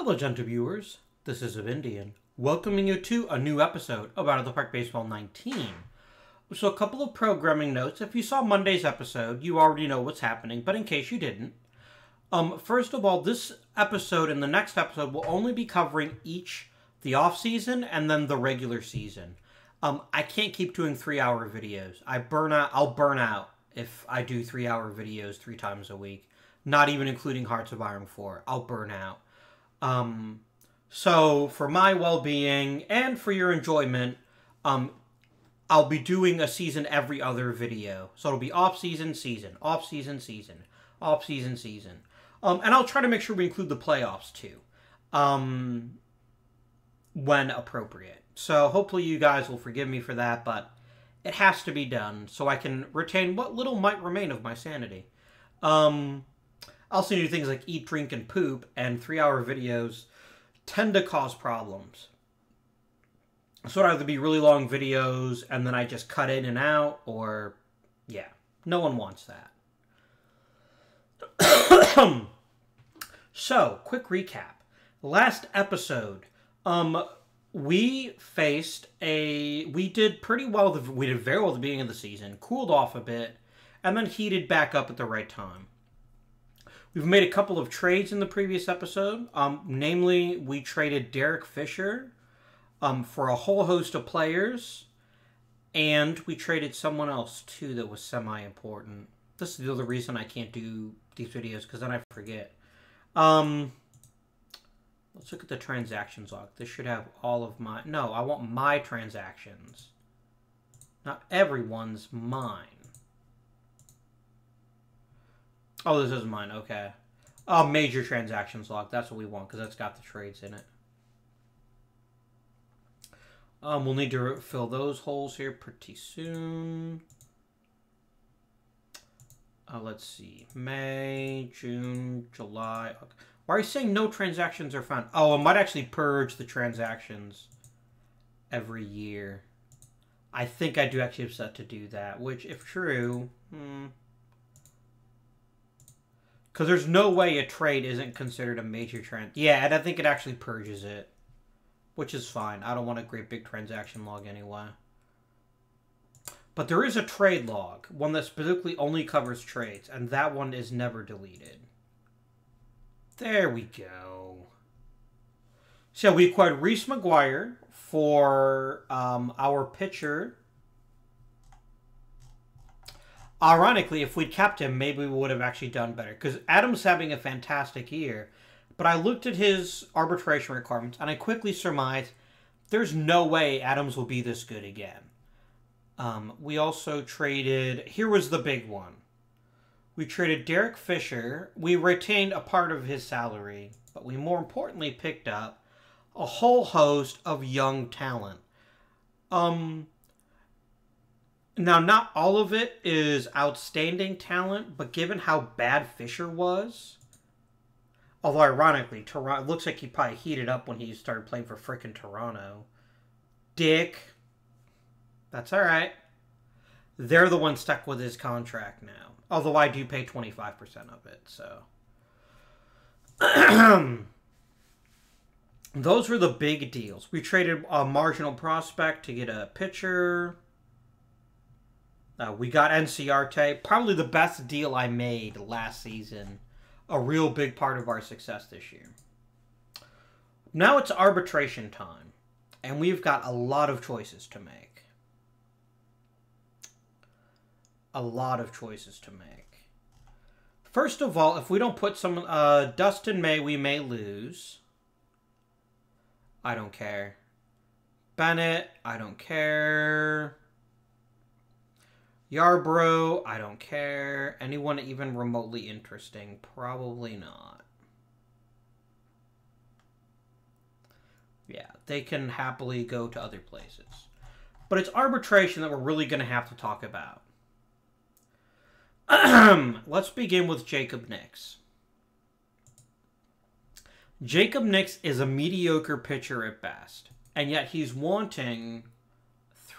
Hello, gentle viewers. This is Indian, welcoming you to a new episode of Out of the Park Baseball 19. So a couple of programming notes. If you saw Monday's episode, you already know what's happening, but in case you didn't, first of all, this episode and the next episode will only be covering the off-season and then the regular season. I can't keep doing 3-hour videos. I'll burn out if I do 3-hour videos 3 times a week. Not even including Hearts of Iron 4. I'll burn out. So for my well-being and for your enjoyment, I'll be doing a season every other video. So it'll be off-season, season, off-season, season, off-season, season. And I'll try to make sure we include the playoffs too, when appropriate. So hopefully you guys will forgive me for that, but it has to be done so I can retain what little might remain of my sanity. I also do things like eat, drink, and poop, and 3-hour videos tend to cause problems. So it'd either be really long videos, and then I just cut in and out, or, yeah, no one wants that. So, quick recap. Last episode, we did very well at the beginning of the season, cooled off a bit, and then heated back up at the right time. We've made a couple of trades in the previous episode. Namely, we traded Derek Fisher for a whole host of players. And we traded someone else, too, that was semi-important. This is the other reason I can't do these videos, because then I forget. Let's look at the transactions log. This should have all of my... No, I want my transactions. Not everyone's mine. Oh, this is mine. Okay. Major transactions log. That's what we want, because that's got the trades in it. We'll need to fill those holes here pretty soon. Let's see. May, June, July. Okay. Why are you saying no transactions are found? Oh, I might actually purge the transactions every year. I think I do actually have set to do that, which, if true... Because there's no way a trade isn't considered a major trend. Yeah, and I think it actually purges it. Which is fine. I don't want a great big transaction log anyway. But there is a trade log. One that specifically only covers trades. And that one is never deleted. There we go. So we acquired Reese McGuire for our pitcher. Ironically, if we'd kept him, maybe we would have actually done better. Because Adam's having a fantastic year. But I looked at his arbitration requirements, and I quickly surmised there's no way Adams will be this good again. We also traded... Here was the big one. We traded Derek Fisher. We retained a part of his salary. But we more importantly picked up a whole host of young talent. Now, not all of it is outstanding talent, but given how bad Fisher was, although ironically, Toronto looks like he probably heated up when he started playing for frickin' Toronto. Dick. That's alright. They're the ones stuck with his contract now. Although I do pay 25% of it, so. Those were the big deals. We traded a marginal prospect to get a pitcher. We got NCarte, probably the best deal I made last season. A real big part of our success this year. Now it's arbitration time. And we've got a lot of choices to make. A lot of choices to make. First of all, if we don't put some... Dustin May, we may lose. I don't care. Bennett, I don't care. Yarbrough, I don't care. Anyone even remotely interesting? Probably not. Yeah, they can happily go to other places. But it's arbitration that we're really going to have to talk about. Let's begin with Jacob Nix. Jacob Nix is a mediocre pitcher at best. And yet he's wanting...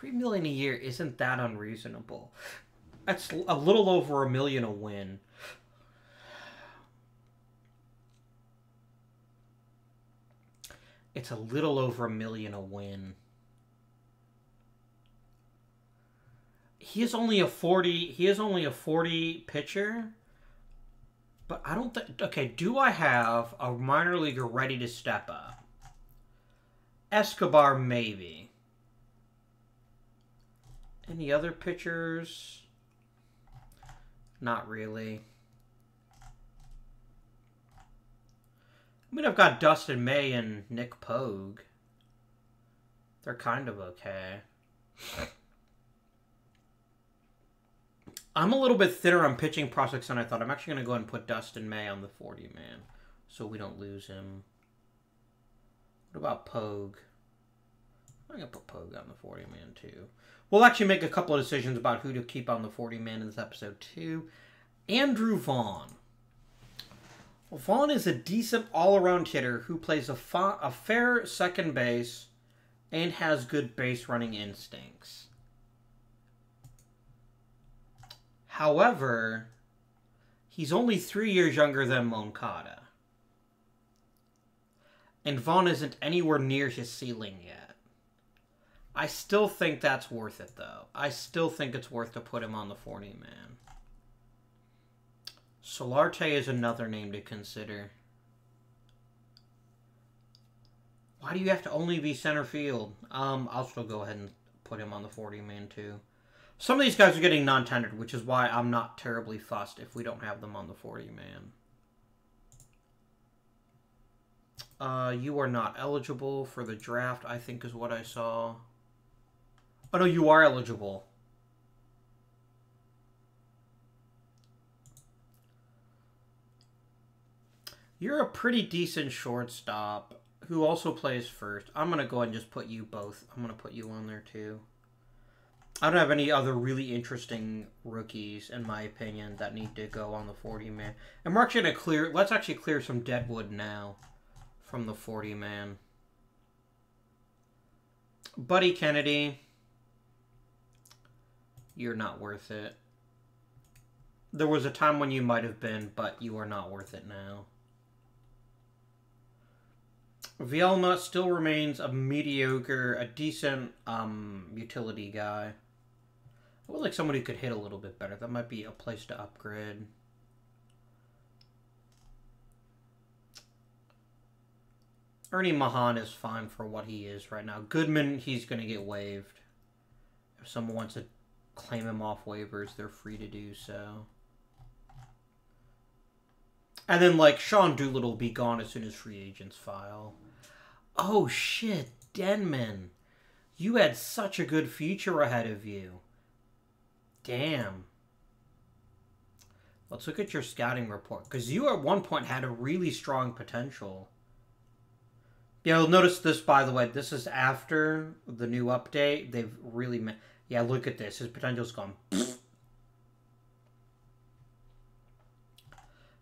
$3 million a year isn't that unreasonable. That's a little over $1 million a win. It's a little over $1 million a win. He is only a 40 pitcher. But I don't think... Okay, do I have a minor leaguer ready to step up? Escobar, maybe. Any other pitchers? Not really. I mean, I've got Dustin May and Nick Pogue. They're kind of okay. I'm a little bit thinner on pitching prospects than I thought. I'm actually going to go ahead and put Dustin May on the 40-man so we don't lose him. What about Pogue? I'm going to put Pogue on the 40-man too. We'll actually make a couple of decisions about who to keep on the 40-man in this episode too. Andrew Vaughn. Well, Vaughn is a decent all-around hitter who plays a fair second base and has good base running instincts. However, he's only 3 years younger than Moncada. And Vaughn isn't anywhere near his ceiling yet. I still think that's worth it, though. I still think it's worth to put him on the 40-man. Solarte is another name to consider. Why do you have to only be center field? I'll still go ahead and put him on the 40-man, too. Some of these guys are getting non-tendered, which is why I'm not terribly fussed if we don't have them on the 40-man. You are not eligible for the draft, I think is what I saw. Oh, no, you are eligible. You're a pretty decent shortstop who also plays first. I'm going to go ahead and just put you both. I'm going to put you on there, too. I don't have any other really interesting rookies, in my opinion, that need to go on the 40-man. And we're actually going to clear... Let's actually clear some deadwood now from the 40-man. Buddy Kennedy. You're not worth it. There was a time when you might have been, but you are not worth it now. Vielma still remains a mediocre, a decent utility guy. I would like someone who could hit a little bit better. That might be a place to upgrade. Ernie Mahan is fine for what he is right now. Goodman, he's going to get waived. If someone wants to claim him off waivers, they're free to do so. And then, like, Sean Doolittle will be gone as soon as free agents file. Oh, shit. Denman. You had such a good future ahead of you. Damn. Let's look at your scouting report. Because you at one point had a really strong potential. Yeah, you'll notice this, by the way. This is after the new update. They've really... Yeah, look at this. His potential's gone...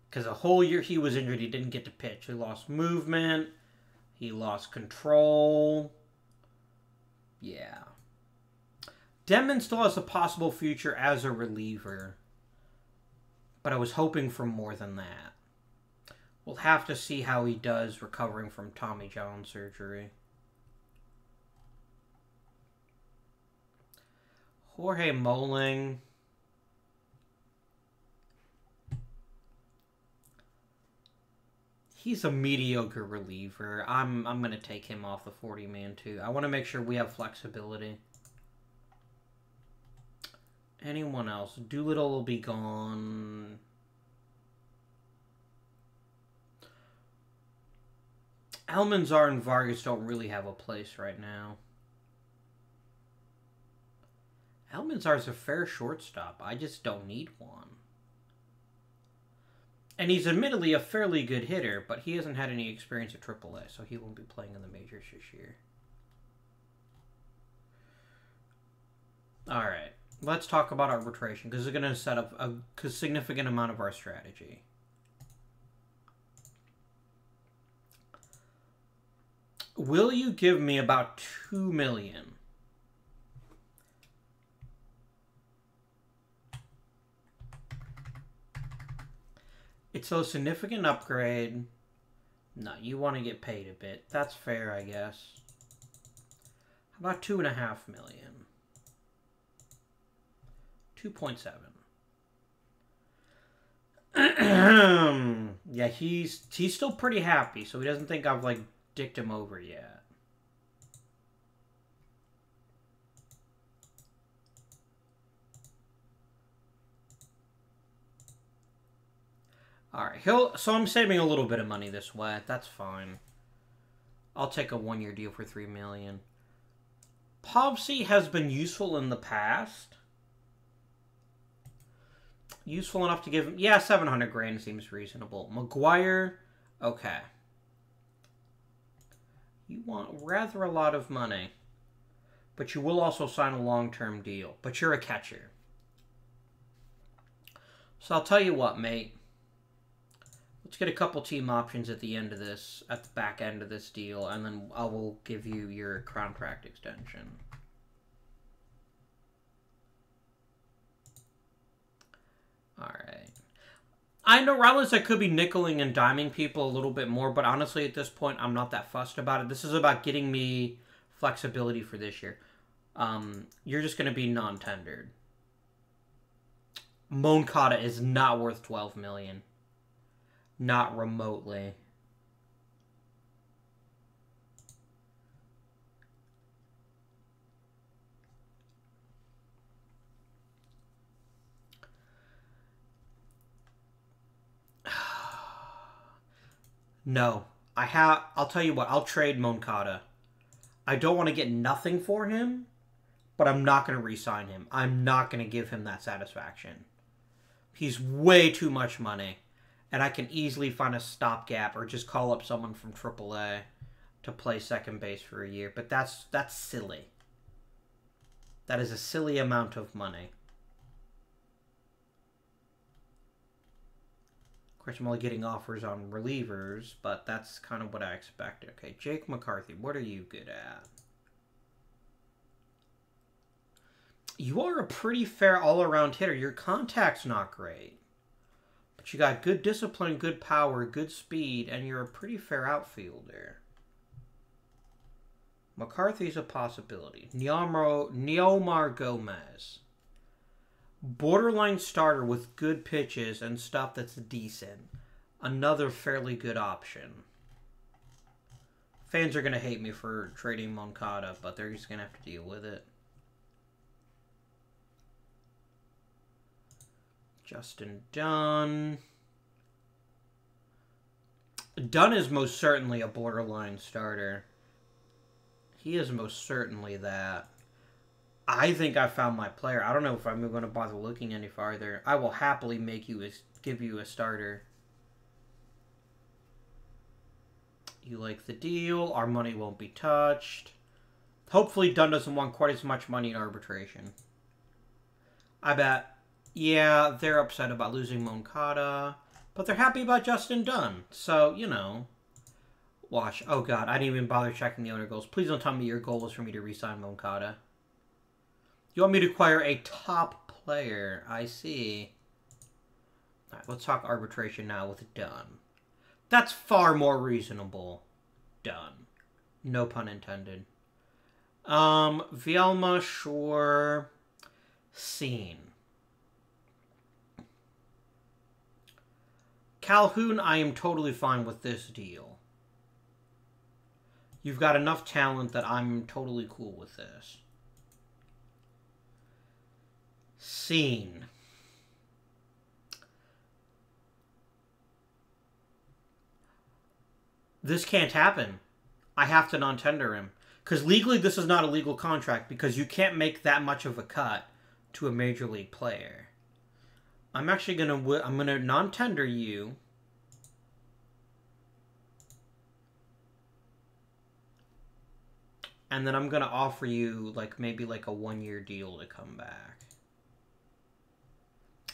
Because a whole year he was injured, he didn't get to pitch. He lost movement. He lost control. Yeah. Denman still has a possible future as a reliever. But I was hoping for more than that. We'll have to see how he does recovering from Tommy John surgery. Jorge Moling. He's a mediocre reliever. I'm going to take him off the 40-man too. I want to make sure we have flexibility. Anyone else? Doolittle will be gone. Almanzar and Vargas don't really have a place right now. Almanzar's a fair shortstop. I just don't need one. And he's admittedly a fairly good hitter, but he hasn't had any experience at AAA, so he won't be playing in the majors this year. Alright, let's talk about arbitration, because it's going to set up a significant amount of our strategy. Will you give me about $2 million? It's a significant upgrade. No, you want to get paid a bit. That's fair, I guess. How about 2.5 million? 2.7. Yeah, he's still pretty happy, so he doesn't think I've, like, dicked him over yet. Alright, so I'm saving a little bit of money this way. That's fine. I'll take a 1-year deal for 3 million. Povsey has been useful in the past. Useful enough to give him... Yeah, 700 grand seems reasonable. Maguire, okay. You want rather a lot of money. But you will also sign a long-term deal. But you're a catcher. So I'll tell you what, mate. Let's get a couple team options at the end of this, at the back end of this deal, and then I will give you your contract extension. Alright. I know realize I could be nickeling and diming people a little bit more, but honestly at this point I'm not that fussed about it. This is about getting me flexibility for this year. You're just going to be non-tendered. Moncada is not worth 12 million. Not remotely. No. I'll tell you what, I'll trade Moncada. I don't want to get nothing for him, but I'm not going to re-sign him. I'm not going to give him that satisfaction. He's way too much money. And I can easily find a stopgap or just call up someone from AAA to play second base for a year. But that's silly. That is a silly amount of money. Of course, I'm only getting offers on relievers, but that's kind of what I expected. Okay, Jake McCarthy, what are you good at? You are a pretty fair all-around hitter. Your contact's not great. But you got good discipline, good power, good speed, and you're a pretty fair outfielder. McCarthy's a possibility. Neomar Gomez. Borderline starter with good pitches and stuff that's decent. Another fairly good option. Fans are going to hate me for trading Moncada, but they're just going to have to deal with it. Justin Dunn. Dunn is most certainly a borderline starter. He is most certainly that. I think I found my player. I don't know if I'm going to bother looking any farther. I will happily give you a starter. You like the deal. Our money won't be touched. Hopefully Dunn doesn't want quite as much money in arbitration. I bet. Yeah, they're upset about losing Moncada, but they're happy about Justin Dunn. So, you know, watch. Oh, God, I didn't even bother checking the owner goals. Please don't tell me your goal was for me to re-sign Moncada. You want me to acquire a top player. I see. All right, let's talk arbitration now with Dunn. That's far more reasonable. Dunn. No pun intended. Vielma, sure. Scene. Calhoun, I am totally fine with this deal. You've got enough talent that I'm totally cool with this. Scene. This can't happen. I have to non-tender him. Because legally this is not a legal contract because you can't make that much of a cut to a major league player. I'm actually I'm gonna non-tender you. And then I'm gonna offer you maybe a 1-year deal to come back.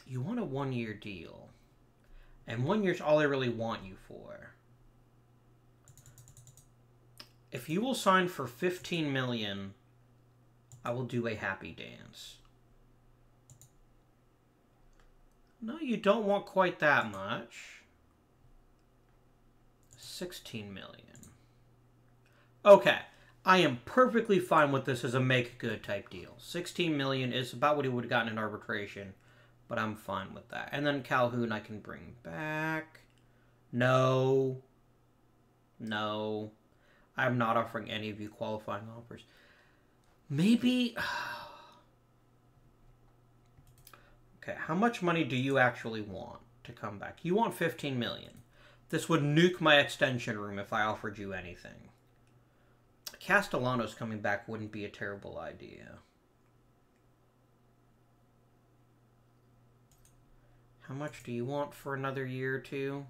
You want a 1-year deal. And 1 year's all I really want you for. If you will sign for $15 million, I will do a happy dance. No, you don't want quite that much. 16 million. Okay. I am perfectly fine with this as a make-good type deal. 16 million is about what he would have gotten in arbitration, but I'm fine with that. And then Calhoun I can bring back. No. No. I'm not offering any of you qualifying offers. Maybe... Okay, how much money do you actually want to come back? You want 15 million. This would nuke my extension room if I offered you anything. Castellanos coming back wouldn't be a terrible idea. How much do you want for another year or two?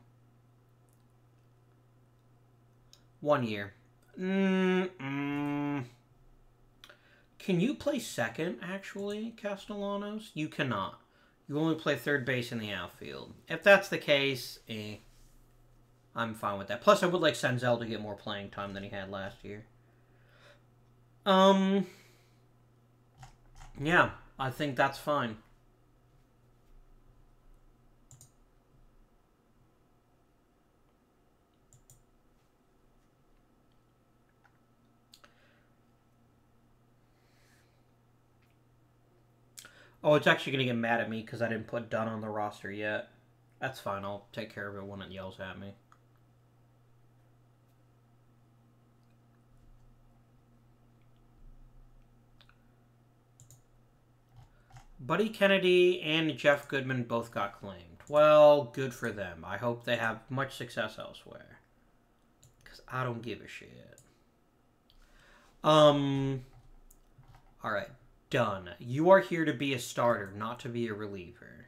1 year. Can you play second, actually, Castellanos? You cannot. You only play third base in the outfield. If that's the case, I'm fine with that. Plus, I would like Senzel to get more playing time than he had last year. Yeah, I think that's fine. Oh, it's actually going to get mad at me because I didn't put Dunn on the roster yet. That's fine. I'll take care of it when it yells at me. Buddy Kennedy and Jeff Goodman both got claimed. Well, good for them. I hope they have much success elsewhere. Because I don't give a shit. Alright. Done. You are here to be a starter, not to be a reliever.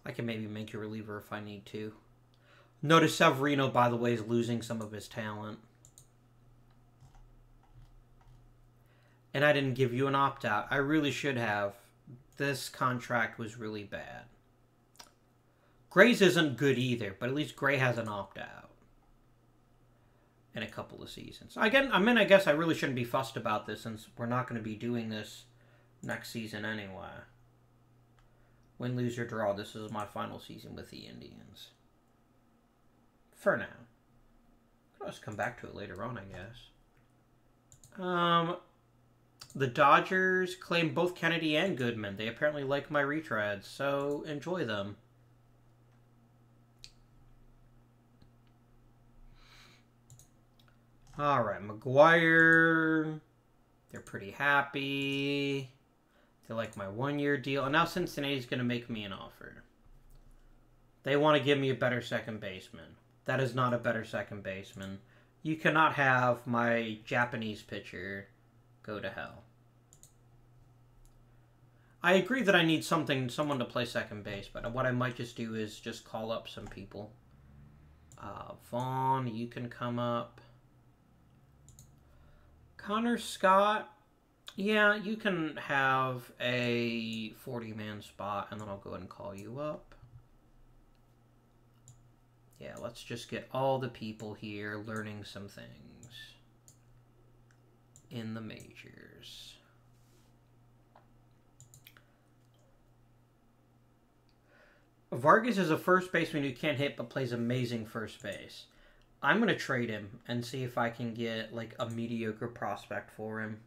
I can maybe make you a reliever if I need to. Notice Severino, by the way, is losing some of his talent. And I didn't give you an opt-out. I really should have. This contract was really bad. Gray's isn't good either, but at least Gray has an opt-out. In a couple of seasons. Again, I guess I really shouldn't be fussed about this since we're not going to be doing this next season anyway. Win, lose, or draw. This is my final season with the Indians. For now. I'll just come back to it later on, I guess. The Dodgers claim both Kennedy and Goodman. They apparently like my retreads, so enjoy them. Alright, McGuire. They're pretty happy. They like my 1-year deal. And now Cincinnati's going to make me an offer. They want to give me a better second baseman. That is not a better second baseman. You cannot have my Japanese pitcher go to hell. I agree that I need someone to play second base, but what I might just do is just call up some people. Vaughn, you can come up. Connor Scott, yeah, you can have a 40-man spot, and then I'll go ahead and call you up. Yeah, let's just get all the people here learning some things in the majors. Vargas is a first baseman who can't hit but plays amazing first base. I'm going to trade him and see if I can get, like, a mediocre prospect for him.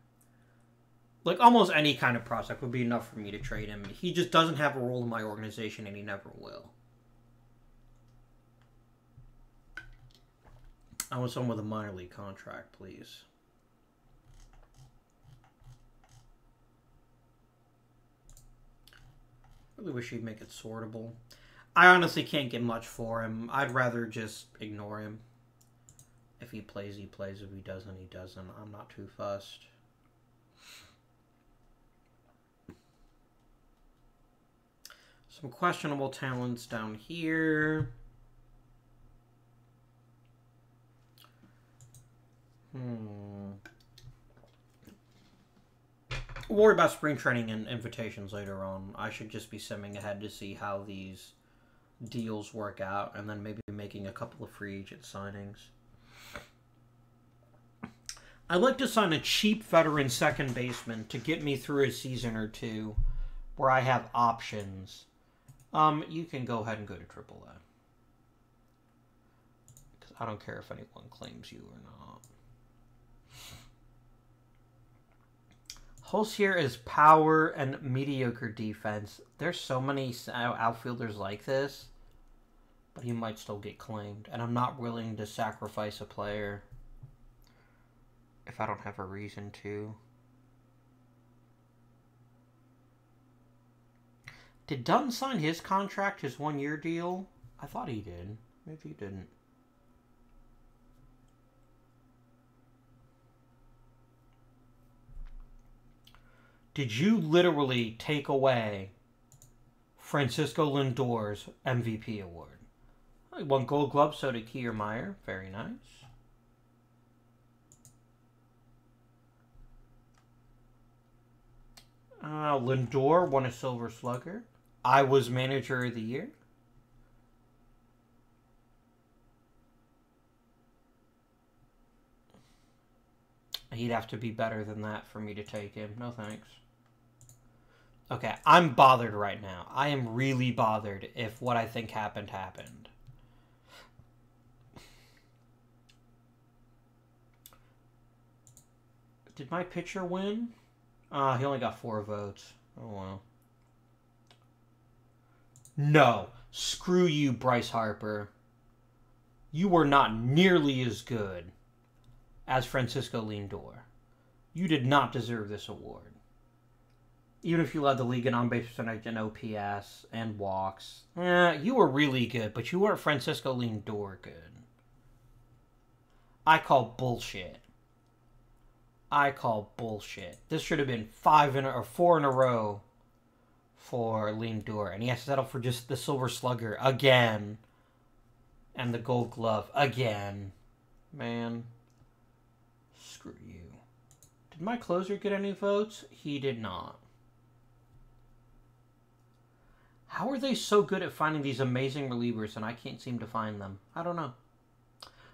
Like, almost any kind of prospect would be enough for me to trade him. He just doesn't have a role in my organization, and he never will. I want someone with a minor league contract, please. I really wish he'd make it sortable. I honestly can't get much for him. I'd rather just ignore him. If he plays, he plays. If he doesn't, he doesn't. I'm not too fussed. Some questionable talents down here. We'll worry about spring training and invitations later on. I should just be simming ahead to see how these deals work out, and then maybe making a couple of free agent signings. I'd like to sign a cheap veteran second baseman to get me through a season or two where I have options. You can go ahead and go to AAA. Because I don't care if anyone claims you or not. Hulsier is power and mediocre defense. There's so many outfielders like this, but he might still get claimed. And I'm not willing to sacrifice a player if I don't have a reason to. Did Dunn sign his contract, his one-year deal? I thought he did. Maybe he didn't. Did you literally take away Francisco Lindor's MVP award? He won Gold Glove, so did Kiermaier. Very nice. Lindor won a Silver Slugger. I was Manager of the Year. He'd have to be better than that for me to take him. No thanks. Okay, I'm bothered right now. I am really bothered if what I think happened happened. Did my pitcher win? He only got 4 votes. Oh, well. No. Screw you, Bryce Harper. You were not nearly as good as Francisco Lindor. You did not deserve this award. Even if you led the league in on-base percentage and OPS and walks. You were really good, but you weren't Francisco Lindor good. I call bullshit. I call bullshit. This should have been 4 in a row for Lindor, and he has to settle for just the Silver Slugger again, and the Gold Glove again. Man, screw you. Did my closer get any votes? He did not. How are they so good at finding these amazing relievers and I can't seem to find them? I don't know.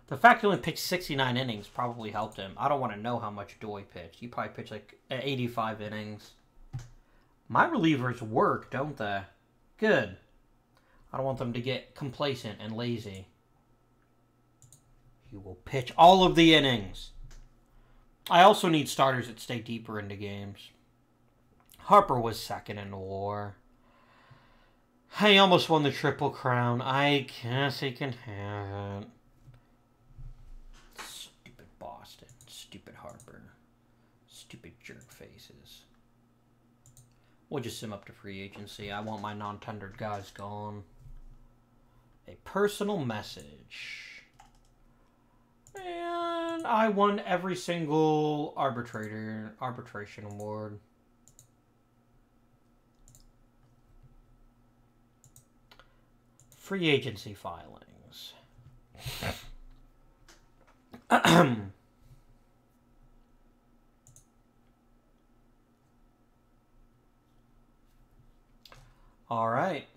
The fact he only pitched 69 innings probably helped him. I don't want to know how much Doi pitched. He probably pitched like 85 innings. My relievers work, don't they? Good. I don't want them to get complacent and lazy. He will pitch all of the innings. I also need starters that stay deeper into games. Harper was second in the WAR. He almost won the Triple Crown. I guess he can have it. Stupid Boston. Stupid Harper. Stupid jerk faces. We'll just sim up to free agency. I want my non-tendered guys gone. A personal message. And I won every single arbitration award. Free agency filings. All right.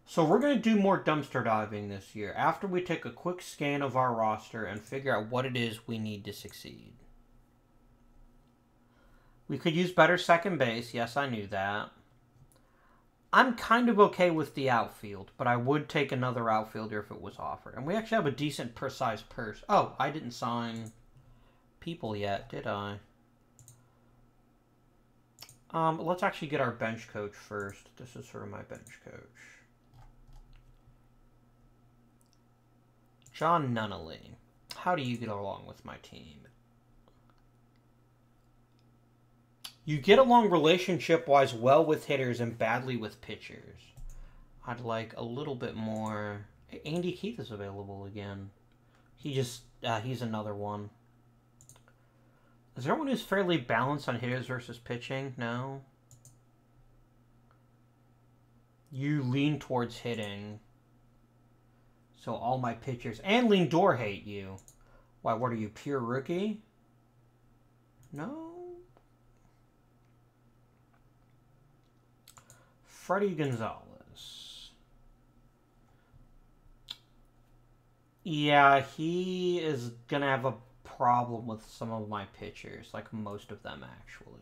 So we're going to do more dumpster diving this year after we take a quick scan of our roster and figure out what it is we need to succeed. We could use better second base. Yes, I knew that. I'm kind of okay with the outfield, but I would take another outfielder if it was offered. And we actually have a decent size purse. Oh, I didn't sign people yet, did I? Let's actually get our bench coach first. This is for my bench coach. John Nunnally. How do you get along with my team? You get along relationship-wise well with hitters and badly with pitchers. I'd like a little bit more. Andy Keith is available again. He's another one. Is there one who's fairly balanced on hitters versus pitching? No. You lean towards hitting. So all my pitchers and Lindor hate you. Why, what are you, pure rookie? No. Freddie Gonzalez. Yeah, he is going to have a problem with some of my pitchers, like most of them actually.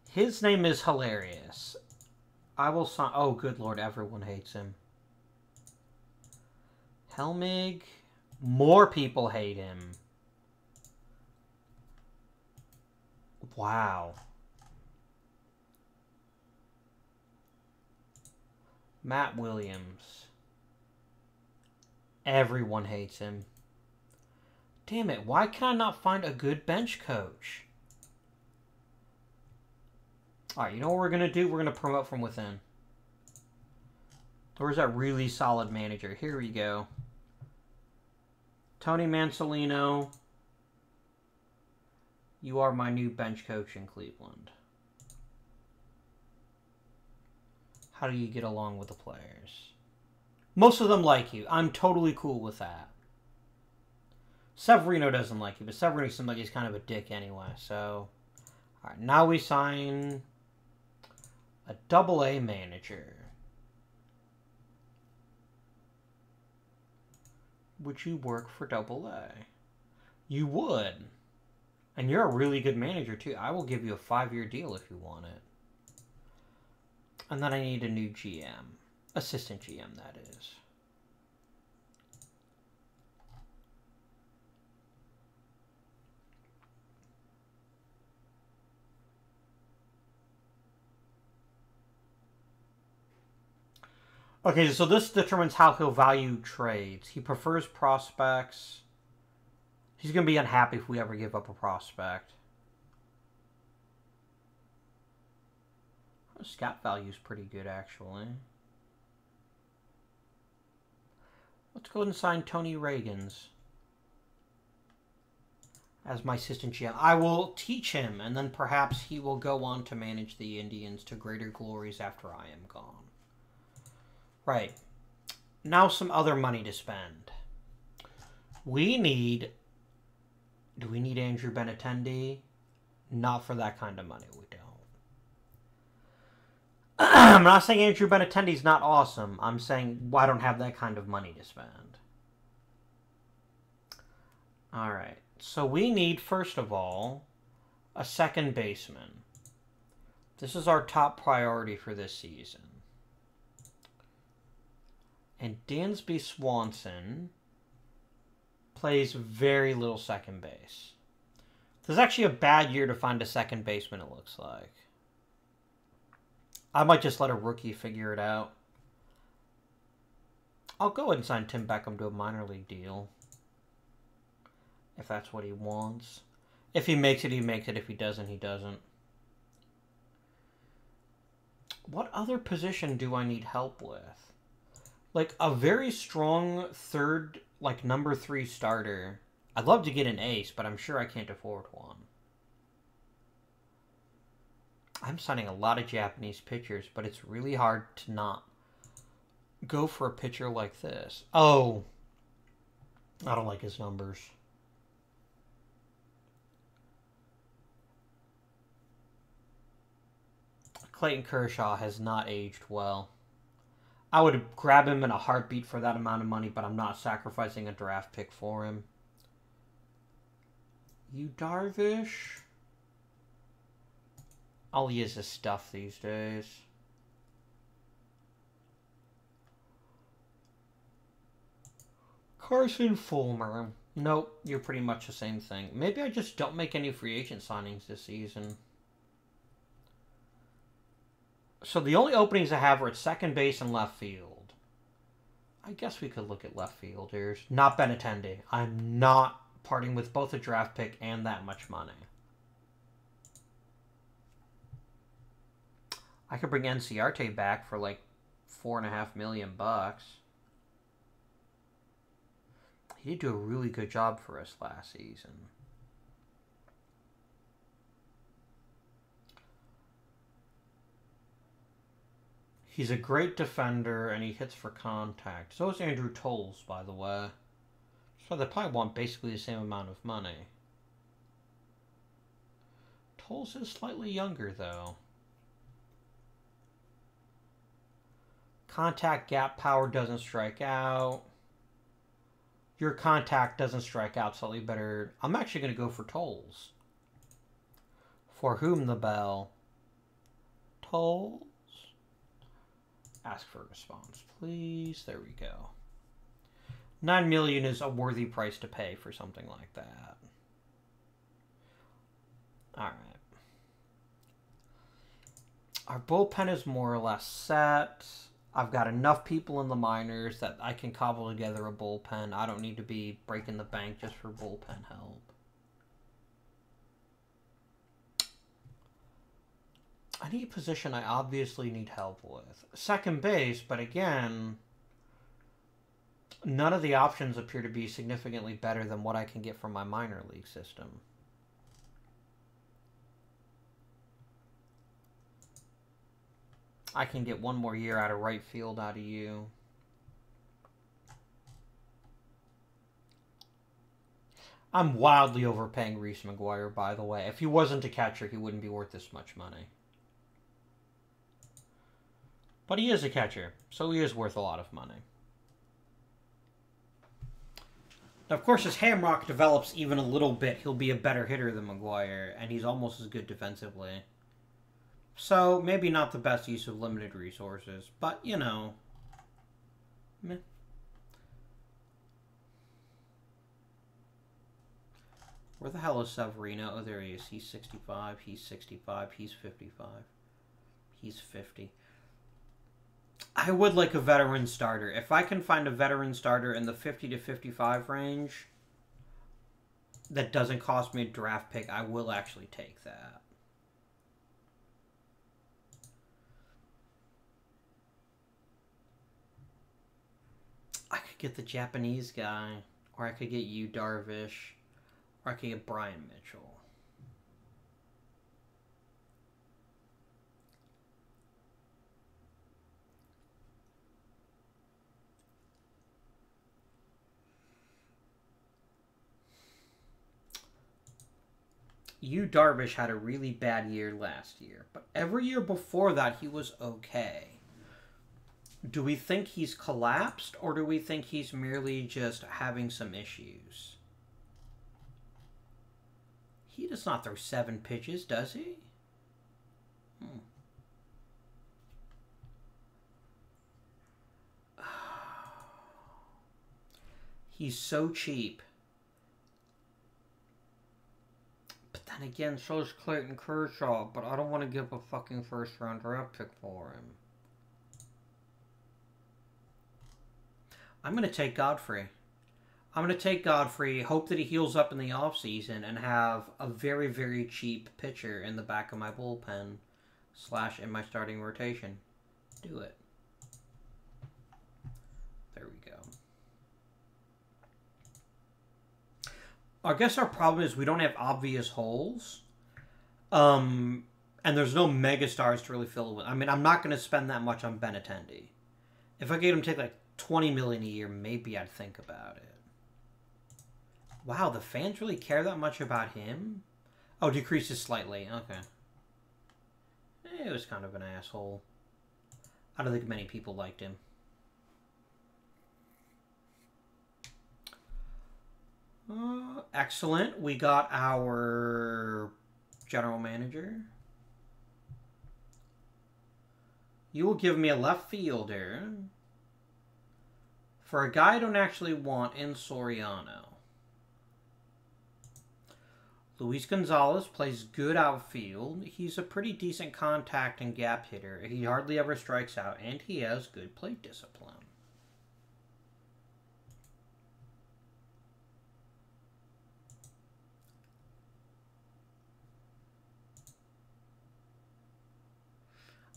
His name is hilarious. I will sign. Oh, good lord, everyone hates him. Helmig. More people hate him. Wow. Matt Williams. Everyone hates him. Damn it, why can I not find a good bench coach? Alright, you know what we're going to do? We're going to promote from within. Where's that really solid manager? Here we go. Tony Mansolino. You are my new bench coach in Cleveland. How do you get along with the players? Most of them like you. I'm totally cool with that. Severino doesn't like you, but Severino seems like he's kind of a dick anyway, so... Alright, now we sign a AA manager. Would you work for AA? You would. And you're a really good manager, too. I will give you a 5-year deal if you want it. And then I need a new GM. Assistant GM, that is. Okay, so this determines how he'll value trades. He prefers prospects. He's going to be unhappy if we ever give up a prospect. Scout value is pretty good, actually. Let's go ahead and sign Tony Reagans as my assistant GM. I will teach him, and then perhaps he will go on to manage the Indians to greater glories after I am gone. Right. Now some other money to spend. We need... Do we need Andrew Benintendi? Not for that kind of money, we don't. I'm not saying Andrew Benintendi's not awesome. I'm saying I don't have that kind of money to spend. Alright. So we need, first of all, a second baseman. This is our top priority for this season. And Dansby Swanson plays very little second base. This is actually a bad year to find a second baseman, it looks like. I might just let a rookie figure it out. I'll go ahead and sign Tim Beckham to a minor league deal. If that's what he wants. If he makes it, he makes it. If he doesn't, he doesn't. What other position do I need help with? Like, a very strong third, like, number 3 starter. I'd love to get an ace, but I'm sure I can't afford one. I'm signing a lot of Japanese pitchers, but it's really hard to not go for a pitcher like this. Oh. I don't like his numbers. Clayton Kershaw has not aged well. I would grab him in a heartbeat for that amount of money, but I'm not sacrificing a draft pick for him. Yu Darvish? All he is stuff these days. Carson Fulmer. Nope, you're pretty much the same thing. Maybe I just don't make any free agent signings this season. So the only openings I have are at second base and left field. I guess we could look at left fielders. Not Benintendi. I'm not parting with both a draft pick and that much money. I could bring Enciarte back for like $4.5 million. He did do a really good job for us last season. He's a great defender, and he hits for contact. So is Andrew Tolles, by the way. So they probably want basically the same amount of money. Tolles is slightly younger, though. Contact gap power doesn't strike out. Your contact doesn't strike out slightly better. I'm actually going to go for tolls. For whom the bell tolls. Ask for a response, please. There we go. 9 million is a worthy price to pay for something like that. All right. Our bullpen is more or less set. I've got enough people in the minors that I can cobble together a bullpen. I don't need to be breaking the bank just for bullpen help. Any position I obviously need help with. Second base, but again, none of the options appear to be significantly better than what I can get from my minor league system. I can get one more year out of right field out of you. I'm wildly overpaying Reese McGuire, by the way. If he wasn't a catcher, he wouldn't be worth this much money. But he is a catcher, so he is worth a lot of money. Now, of course, as Hamrock develops even a little bit, he'll be a better hitter than McGuire, and he's almost as good defensively. So, maybe not the best use of limited resources, but, you know, meh. Where the hell is Severino? Oh, there he is. He's 65, he's 65, he's 55, he's 50. I would like a veteran starter. If I can find a veteran starter in the 50 to 55 range that doesn't cost me a draft pick, I will actually take that. I could get the Japanese guy, or I could get you, Darvish, or I could get Brian Mitchell. Yu Darvish had a really bad year last year, but every year before that he was okay. Do we think he's collapsed, or do we think he's merely just having some issues? He does not throw 7 pitches, does he? He's so cheap. But then again, so is Clayton Kershaw, but I don't want to give a fucking first-round draft pick for him. I'm going to take Godfrey. I'm going to take Godfrey, hope that he heals up in the offseason, and have a very, very cheap pitcher in the back of my bullpen / in my starting rotation. Do it. There we go. I guess our problem is we don't have obvious holes. And there's no megastars to really fill it with. I mean, I'm not going to spend that much on Benintendi. If I get him to take like $20 million a year, maybe I'd think about it. Wow, the fans really care that much about him? Oh, decreases slightly. Okay. It was kind of an asshole. I don't think many people liked him. Excellent. We got our general manager. You will give me a left fielder for a guy I don't actually want in Soriano. Luis Gonzalez plays good outfield. He's a pretty decent contact and gap hitter. He hardly ever strikes out, and he has good plate discipline.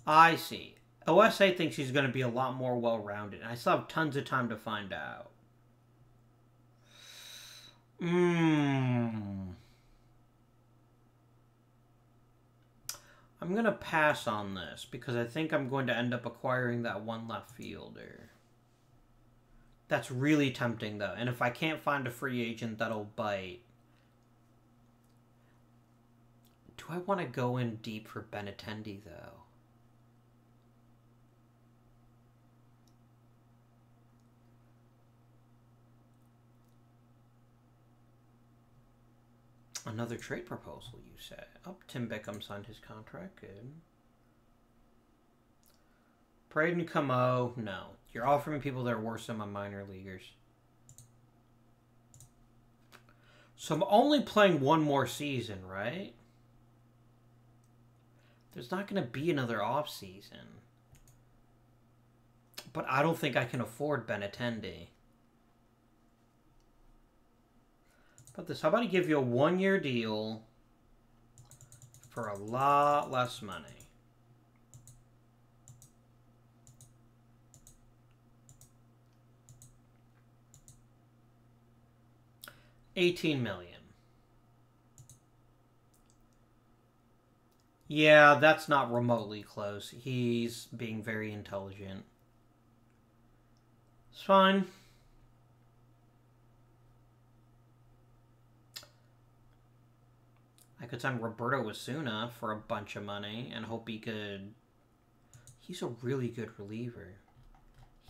I see. OSA thinks he's going to be a lot more well-rounded, and I still have tons of time to find out. I'm going to pass on this because I think I'm going to end up acquiring that one left fielder. That's really tempting, though. And if I can't find a free agent that'll bite... Do I want to go in deep for Benintendi, though? Another trade proposal, you say? Oh, Tim Beckham signed his contract. Good. Braden Camo, no. You're offering people that are worse than my minor leaguers. So I'm only playing one more season, right? There's not going to be another off season. But I don't think I can afford Benintendi. But this, how about I give you a 1-year deal for a lot less money? $18 million. Yeah, that's not remotely close. He's being very intelligent. It's fine. I could sign Roberto Osuna for a bunch of money and hope he could... He's a really good reliever.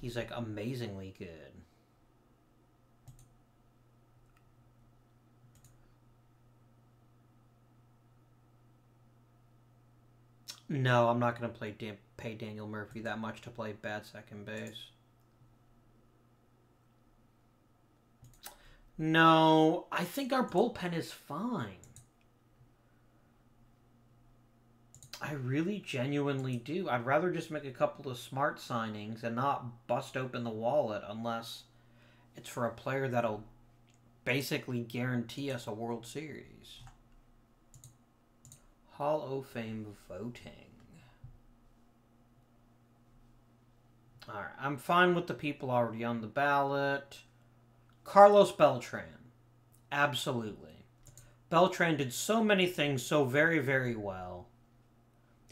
He's, like, amazingly good. No, I'm not going to pay Daniel Murphy that much to play bad second base. No, I think our bullpen is fine. I really genuinely do. I'd rather just make a couple of smart signings and not bust open the wallet unless it's for a player that'll basically guarantee us a World Series. Hall of Fame voting. Alright, I'm fine with the people already on the ballot. Carlos Beltran. Absolutely. Beltran did so many things so very, very well.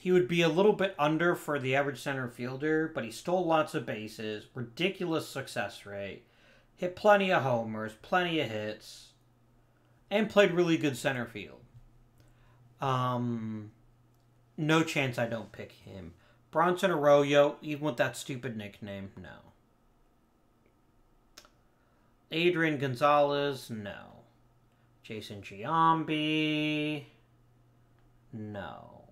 He would be a little bit under for the average center fielder, but he stole lots of bases, ridiculous success rate, hit plenty of homers, plenty of hits, and played really good center field. No chance I don't pick him. Bronson Arroyo, even with that stupid nickname, no. Adrian Gonzalez, no. Jason Giambi, no.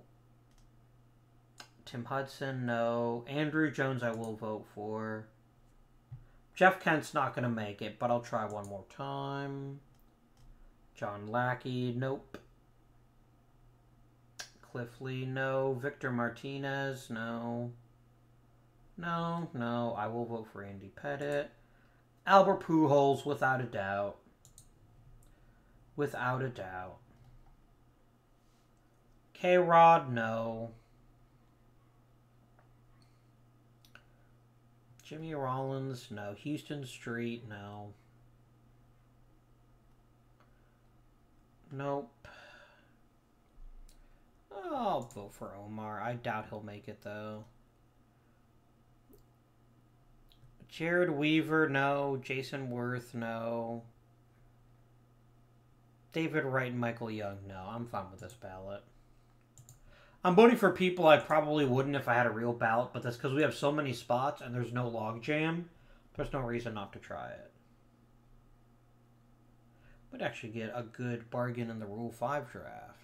Tim Hudson, no. Andrew Jones, I will vote for. Jeff Kent's not going to make it, but I'll try one more time. John Lackey, nope. Cliff Lee, no. Victor Martinez, no. No. I will vote for Andy Pettit. Albert Pujols, without a doubt. Without a doubt. K-Rod, no. Jimmy Rollins, no. Houston Street, no. Nope. I'll vote for Omar. I doubt he'll make it, though. Jared Weaver, no. Jason Worth, no. David Wright and Michael Young, no. I'm fine with this ballot. I'm voting for people I probably wouldn't if I had a real ballot, but that's because we have so many spots and there's no logjam. There's no reason not to try it. We'd actually get a good bargain in the Rule 5 draft.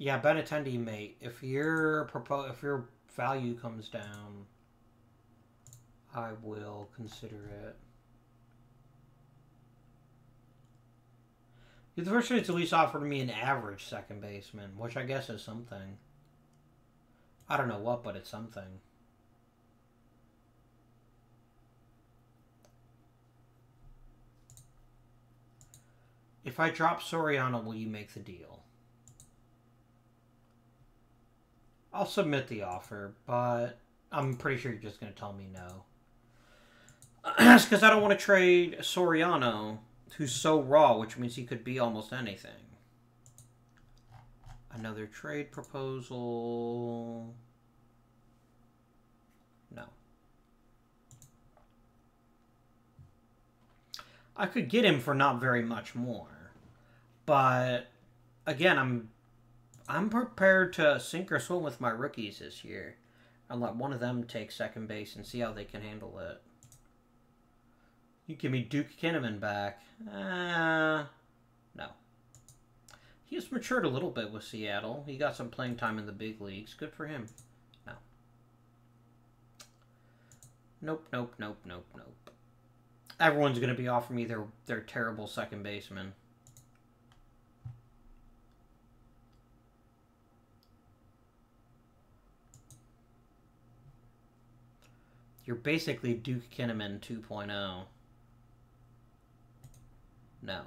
Yeah, Benintendi, mate. If your value comes down, I will consider it. You're the first one to at least offer me an average second baseman, which I guess is something. I don't know what, but it's something. If I drop Soriano, will you make the deal? I'll submit the offer, but I'm pretty sure you're just going to tell me no. That's because I don't want to trade Soriano, who's so raw, which means he could be almost anything. Another trade proposal. No. I could get him for not very much more. But, again, I'm prepared to sink or swim with my rookies this year. I'll let one of them take second base and see how they can handle it. You give me Duke Kinnaman back. No. He has matured a little bit with Seattle. He got some playing time in the big leagues. Good for him. No. Nope, nope, nope, nope, nope. Everyone's going to be offering me their terrible second baseman. You're basically Duke Kinnaman 2.0. No.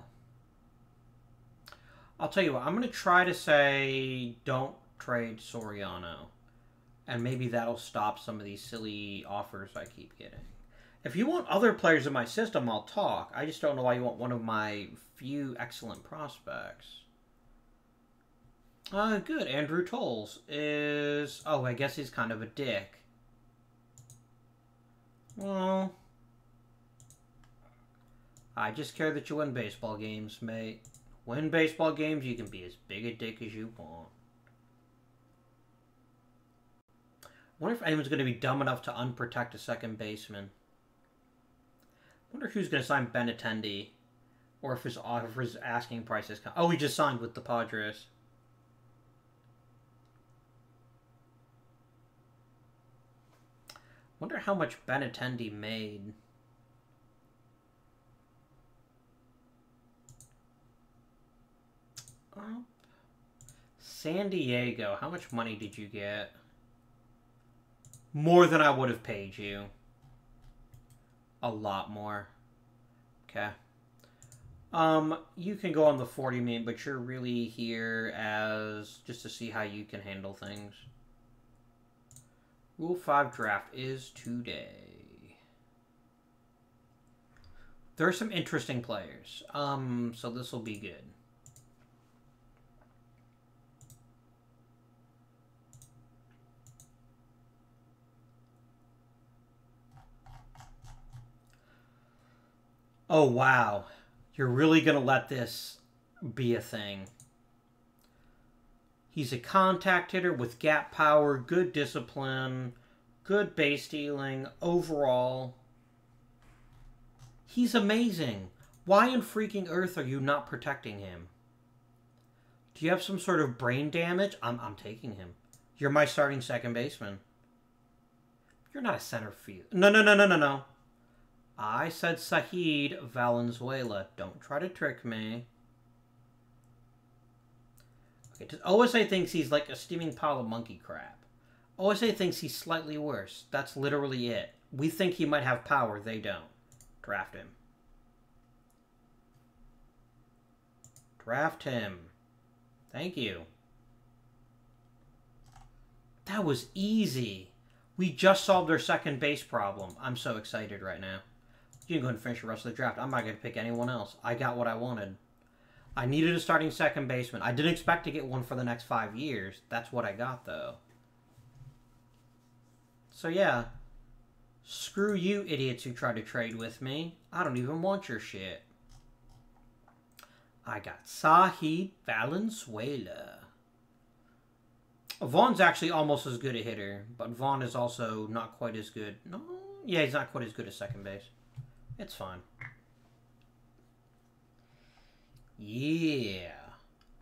I'll tell you what, I'm going to try to say don't trade Soriano. And maybe that'll stop some of these silly offers I keep getting. If you want other players in my system, I'll talk. I just don't know why you want one of my few excellent prospects. Good. Andrew Tolles is... Oh, I guess he's kind of a dick. Well... I just care that you win baseball games, mate. Win baseball games, you can be as big a dick as you want. I wonder if anyone's going to be dumb enough to unprotect a second baseman. I wonder who's going to sign Benintendi. Or if his asking price is... Oh, he just signed with the Padres. I wonder how much Benintendi made. San Diego, how much money did you get? More than I would have paid you. A lot more. Okay. You can go on the 40 minute, but you're really here as just to see how you can handle things. Rule 5 draft is today. There are some interesting players. So this will be good. Oh, wow. You're really going to let this be a thing. He's a contact hitter with gap power, good discipline, good base stealing, overall. He's amazing. Why in freaking earth are you not protecting him? Do you have some sort of brain damage? I'm taking him. You're my starting second baseman. You're not a center field. No. I said Saheed Valenzuela. Don't try to trick me. Okay, OSA thinks he's like a steaming pile of monkey crap. OSA thinks he's slightly worse. That's literally it. We think he might have power. They don't. Draft him. Draft him. Thank you. That was easy. We just solved our second base problem. I'm so excited right now. You can go and finish the rest of the draft. I'm not going to pick anyone else. I got what I wanted. I needed a starting second baseman. I didn't expect to get one for the next 5 years. That's what I got, though. So, yeah. Screw you, idiots who try to trade with me. I don't even want your shit. I got Saheed Valenzuela. Vaughn's actually almost as good a hitter, but Vaughn is also not quite as good. No, yeah, he's not quite as good as second base. It's fine. Yeah.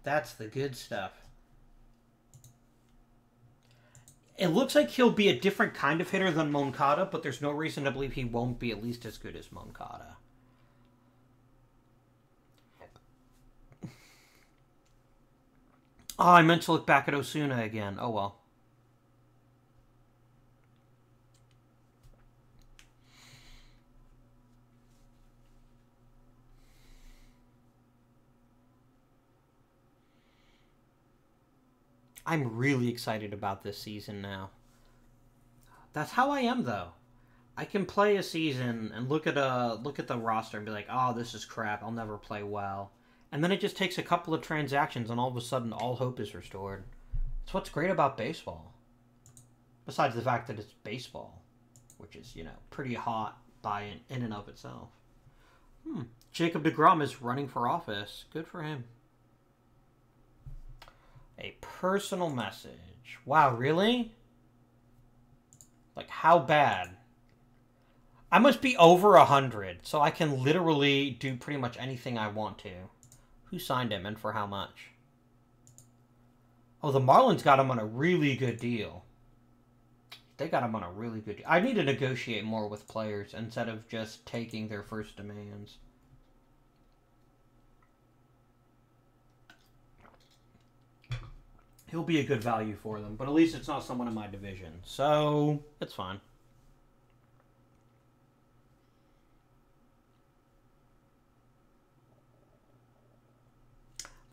That's the good stuff. It looks like he'll be a different kind of hitter than Moncada, but there's no reason to believe he won't be at least as good as Moncada. Oh, I meant to look back at Osuna again. Oh, well. I'm really excited about this season now. That's how I am, though. I can play a season and look at the roster and be like, oh, this is crap. I'll never play well. And then it just takes a couple of transactions and all of a sudden all hope is restored. It's what's great about baseball. Besides the fact that it's baseball, which is, you know, pretty hot in and of itself. Jacob deGrom is running for office. Good for him. A personal message. Wow, really? Like, how bad? I must be over 100, so I can literally do pretty much anything I want to. Who signed him and for how much? Oh, the Marlins got him on a really good deal. They got him on a really good deal. I need to negotiate more with players instead of just taking their first demands. He'll be a good value for them, but at least it's not someone in my division, so it's fine.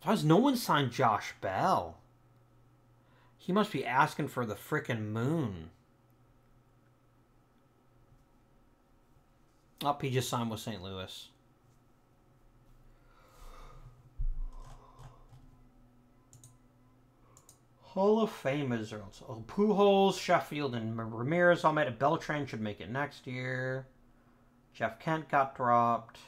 Why has no one signed Josh Bell? He must be asking for the frickin' moon. Oh, he just signed with St. Louis. Hall of Fame results. Oh, Pujols, Sheffield, and Ramirez all made it. Beltran should make it next year. Jeff Kent got dropped.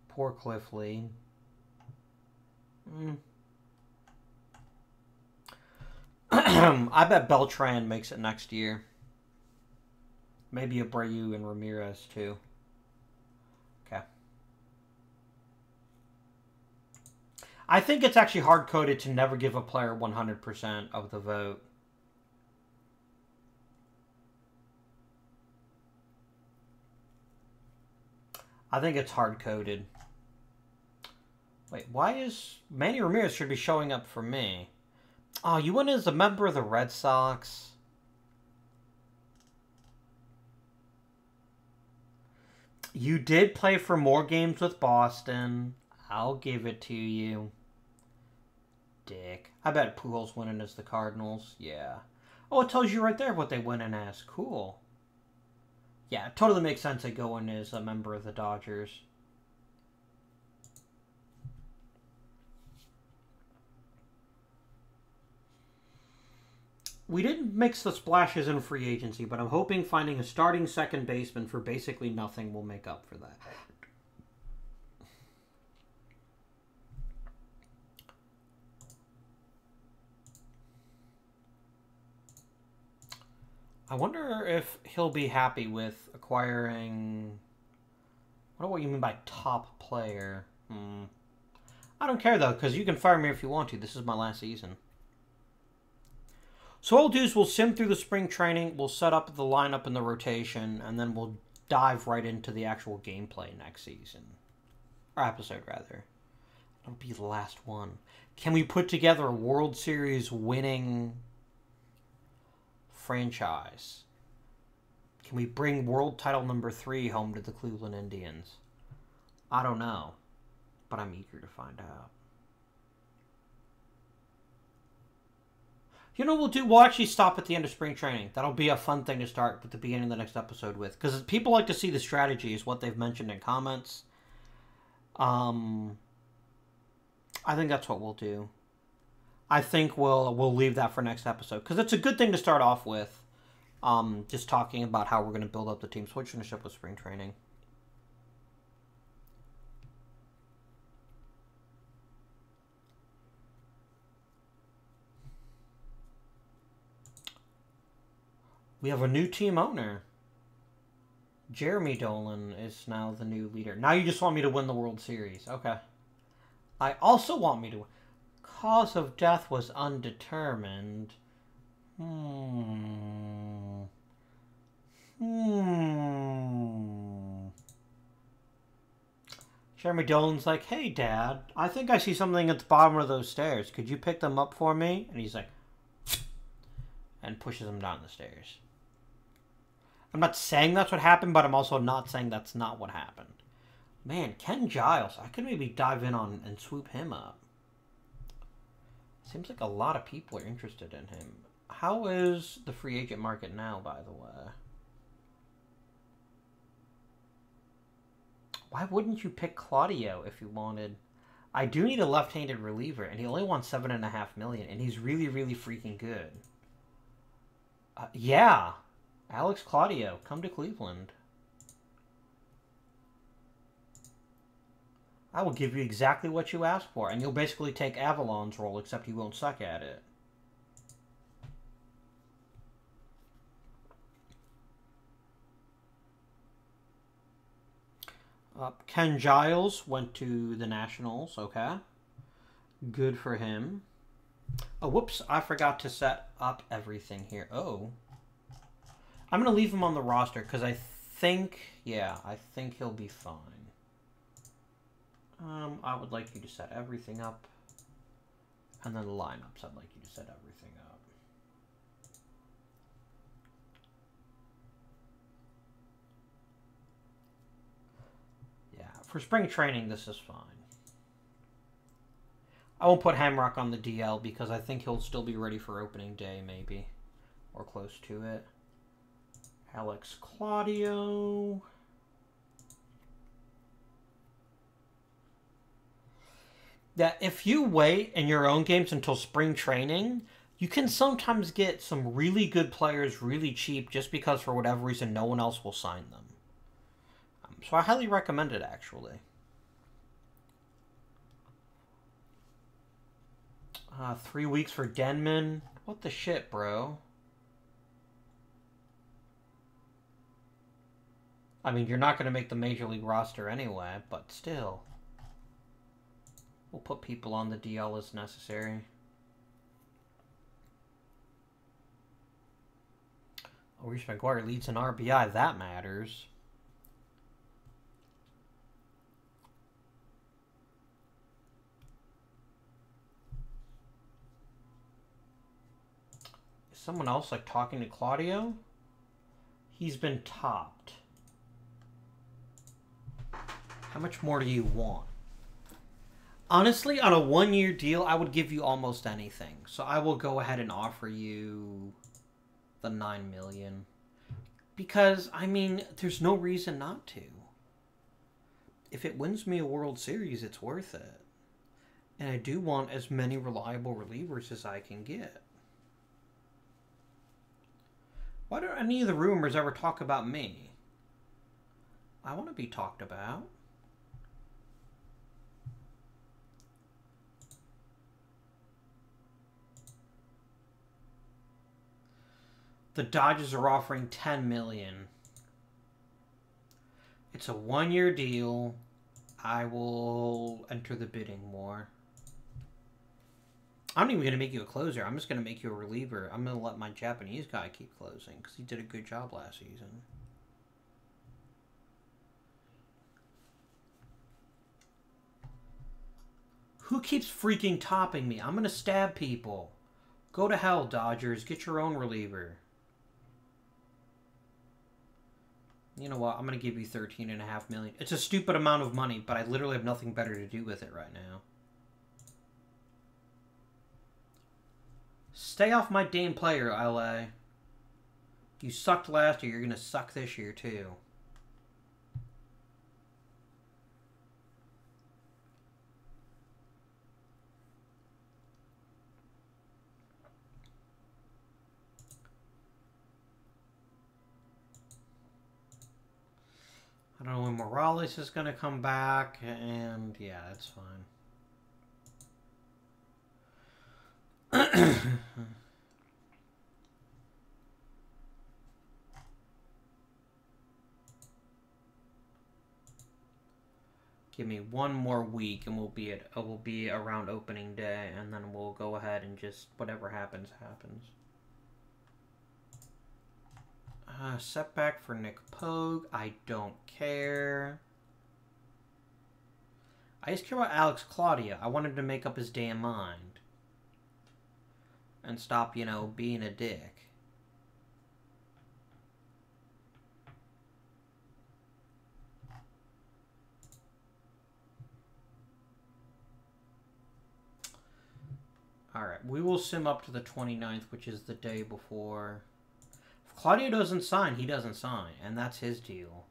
Poor Cliff Lee. I bet Beltran makes it next year. Maybe Abreu and Ramirez too. Okay. I think it's actually hard-coded to never give a player 100% of the vote. I think it's hard-coded. Wait, why is... Manny Ramirez should be showing up for me. Oh, you went as a member of the Red Sox? You did play for more games with Boston. I'll give it to you. Dick. I bet Pujols went in as the Cardinals. Yeah. Oh, it tells you right there what they went in as. Cool. Yeah, it totally makes sense they go in as a member of the Dodgers. We didn't mix the splashes in free agency, but I'm hoping finding a starting second baseman for basically nothing will make up for that. I wonder if he'll be happy with acquiring... I don't know what you mean by top player. I don't care, though, because you can fire me if you want to. This is my last season. So what we'll do is we'll sim through the spring training, we'll set up the lineup and the rotation, and then we'll dive right into the actual gameplay next season. Or episode, rather. It'll be the last one. Can we put together a World Series winning franchise? Can we bring world title number 3 home to the Cleveland Indians? I don't know, but I'm eager to find out. You know what we'll do? We'll actually stop at the end of spring training. That'll be a fun thing to start at the beginning of the next episode with. Because people like to see the strategies, what they've mentioned in comments. I think that's what we'll do. I think we'll leave that for next episode. Because it's a good thing to start off with. Just talking about how we're going to build up the team. So we'll finish up with spring training. We have a new team owner. Jeremy Dolan is now the new leader. Now you just want me to win the World Series. Okay. I also want me to win. Cause of death was undetermined. Jeremy Dolan's like, hey, Dad, I think I see something at the bottom of those stairs. Could you pick them up for me? And he's like, and pushes him down the stairs. I'm not saying that's what happened, but I'm also not saying that's not what happened. Man, Ken Giles, I could maybe dive in on and swoop him up. Seems like a lot of people are interested in him. How is the free agent market now, by the way? Why wouldn't you pick Claudio if you wanted? I do need a left-handed reliever, and he only wants $7.5 million, and he's really, really freaking good. Yeah. Alex Claudio, come to Cleveland. I will give you exactly what you asked for, and you'll basically take Avalon's role, except you won't suck at it. Ken Giles went to the Nationals. Okay. Good for him. Oh, whoops. I forgot to set up everything here. Oh. I'm going to leave him on the roster because I think he'll be fine. I would like you to set everything up. And then the lineups, I'd like you to set everything up. Yeah, for spring training, this is fine. I won't put Hamrock on the DL because I think he'll still be ready for opening day, maybe. Or close to it. Alex Claudio. Yeah, if you wait in your own games until spring training, you can sometimes get some really good players really cheap just because for whatever reason no one else will sign them. So I highly recommend it, actually. 3 weeks for Denman. What the shit, bro? I mean, you're not going to make the Major League roster anyway, but still. We'll put people on the DL as necessary. Reese McGuire leads in RBI. That matters. Is someone else like talking to Claudio? He's been topped. How much more do you want? Honestly, on a 1-year deal, I would give you almost anything. So I will go ahead and offer you the $9 million. Because, I mean, there's no reason not to. If it wins me a World Series, it's worth it. And I do want as many reliable relievers as I can get. Why don't any of the rumors ever talk about me? I want to be talked about. The Dodgers are offering $10 million. It's a 1-year deal. I will enter the bidding war. I'm not even going to make you a closer. I'm just going to make you a reliever. I'm going to let my Japanese guy keep closing because he did a good job last season. Who keeps freaking topping me? I'm going to stab people. Go to hell, Dodgers. Get your own reliever. You know what? I'm going to give you $13.5 million. It's a stupid amount of money, but I literally have nothing better to do with it right now. Stay off my damn player, LA. You sucked last year. You're going to suck this year, too. I don't know when Morales is going to come back, and yeah, that's fine. Give me one more week, and we'll be around opening day, and then we'll go ahead and just whatever happens, happens. Setback for Nick Pogue. I don't care. I just care about Alex Claudia. I want him to make up his damn mind. And stop, you know, being a dick. Alright, we will sim up to the 29th, which is the day before. Claudio doesn't sign, he doesn't sign, and that's his deal.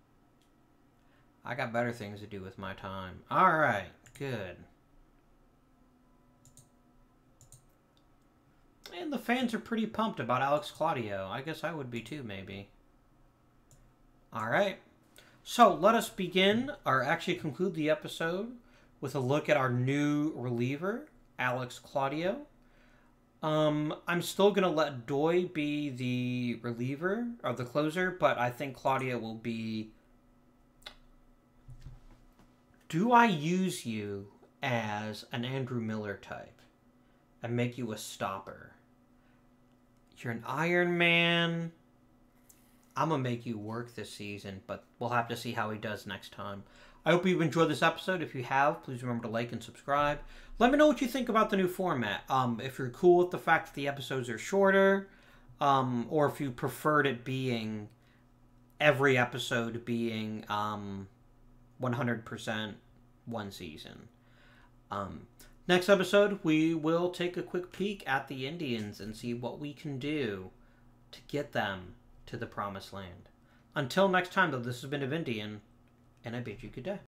I got better things to do with my time. Alright, good. And the fans are pretty pumped about Alex Claudio. I guess I would be too, maybe. Alright. So, let us begin, or actually conclude the episode, with a look at our new reliever, Alex Claudio. I'm still going to let Doi be the reliever, or the closer, but I think Claudia will be Do I use you as an Andrew Miller type and make you a stopper? You're an Iron Man. I'm going to make you work this season, but we'll have to see how he does next time. I hope you've enjoyed this episode. If you have, please remember to like and subscribe. Let me know what you think about the new format. If you're cool with the fact that the episodes are shorter, or if you preferred it being every episode being 100% one season. Next episode, we will take a quick peek at the Indians and see what we can do to get them to the promised land. Until next time, though, this has been Indian, and I bid you good day.